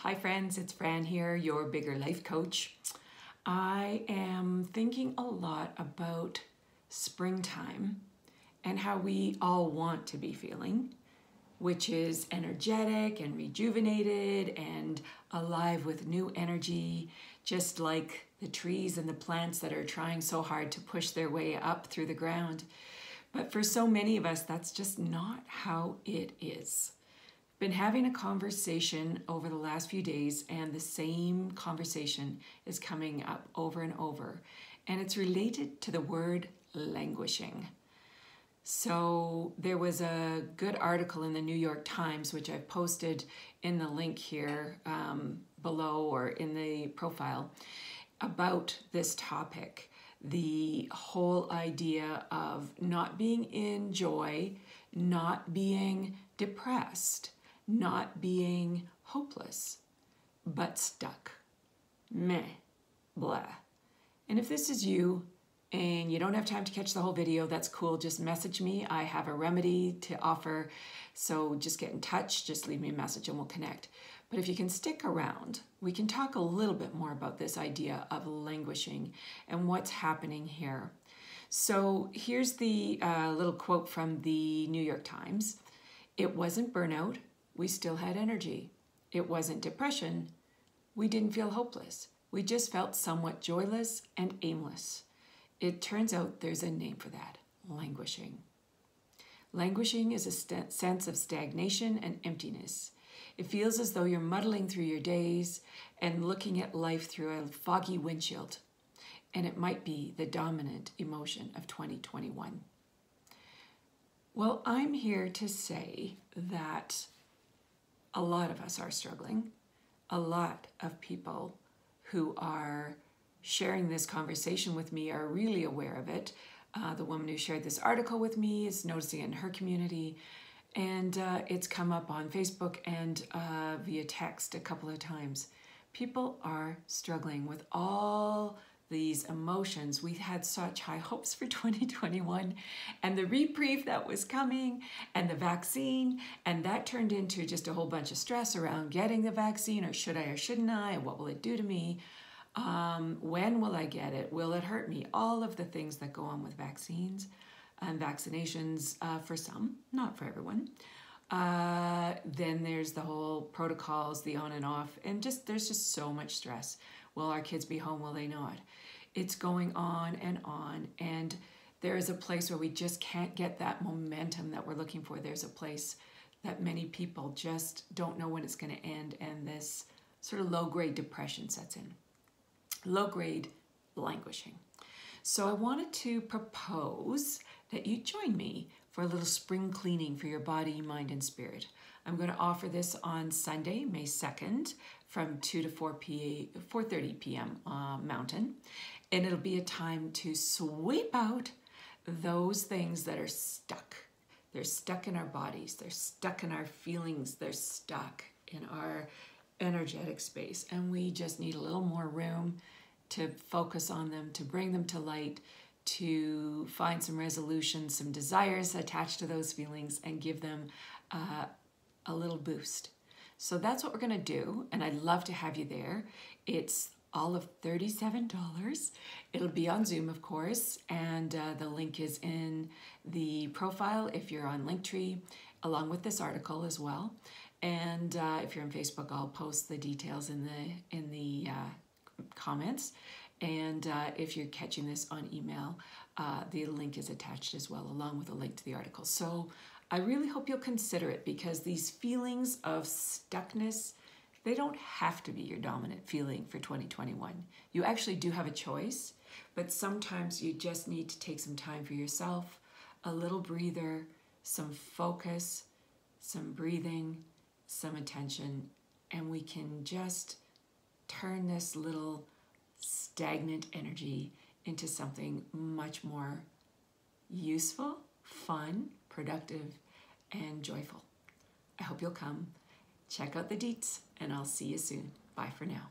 Hi friends, it's Fran here, your bigger life coach. I am thinking a lot about springtime and how we all want to be feeling, which is energetic and rejuvenated and alive with new energy, just like the trees and the plants that are trying so hard to push their way up through the ground. But for so many of us, that's just not how it is. Been having a conversation over the last few days, and the same conversation is coming up over and over, and it's related to the word languishing. So there was a good article in the New York Times, which I've posted in the link here below or in the profile, about this topic. The whole idea of not being in joy, not being depressed, not being hopeless, but stuck. Meh, blah. And if this is you and you don't have time to catch the whole video, that's cool. Just message me. I have a remedy to offer. So just get in touch, just leave me a message and we'll connect. But if you can stick around, we can talk a little bit more about this idea of languishing and what's happening here. So here's the little quote from the New York Times. It wasn't burnout. We still had energy. It wasn't depression. We didn't feel hopeless. We just felt somewhat joyless and aimless. It turns out there's a name for that, languishing. Languishing is a sense of stagnation and emptiness. It feels as though you're muddling through your days and looking at life through a foggy windshield. And it might be the dominant emotion of 2021. Well, I'm here to say that a lot of us are struggling. A lot of people who are sharing this conversation with me are really aware of it. The woman who shared this article with me is noticing it in her community, and it's come up on Facebook and via text a couple of times. People are struggling with all these emotions. We had such high hopes for 2021 and the reprieve that was coming and the vaccine, and that turned into just a whole bunch of stress around getting the vaccine, or should I or shouldn't I, what will it do to me, when will I get it, will it hurt me, all of the things that go on with vaccines and vaccinations for some, not for everyone. Then there's the whole protocols, the on and off, and there's just so much stress. Will our kids be home? Will they not? It's going on, and there is a place where we just can't get that momentum that we're looking for. There's a place that many people just don't know when it's going to end, and this sort of low-grade depression sets in. Low-grade languishing. So I wanted to propose that you join me for a little spring cleaning for your body, mind, and spirit. I'm going to offer this on Sunday, May 2nd, from 2 to 4:30 p.m. Mountain. And it'll be a time to sweep out those things that are stuck. They're stuck in our bodies. They're stuck in our feelings. They're stuck in our energetic space. And we just need a little more room to focus on them, to bring them to light, to find some resolution, some desires attached to those feelings, and give them a little boost. So that's what we're going to do, and I'd love to have you there. It's all of $37. It'll be on Zoom, of course, and the link is in the profile if you're on Linktree, along with this article as well. And if you're on Facebook, I'll post the details in the comments. And if you're catching this on email, the link is attached as well, along with a link to the article. So I really hope you'll consider it, because these feelings of stuckness, they don't have to be your dominant feeling for 2021. You actually do have a choice, but sometimes you just need to take some time for yourself, a little breather, some focus, some breathing, some attention, and we can just turn this little stagnant energy into something much more useful, fun, productive, and joyful. I hope you'll come. Check out the deets, and I'll see you soon. Bye for now.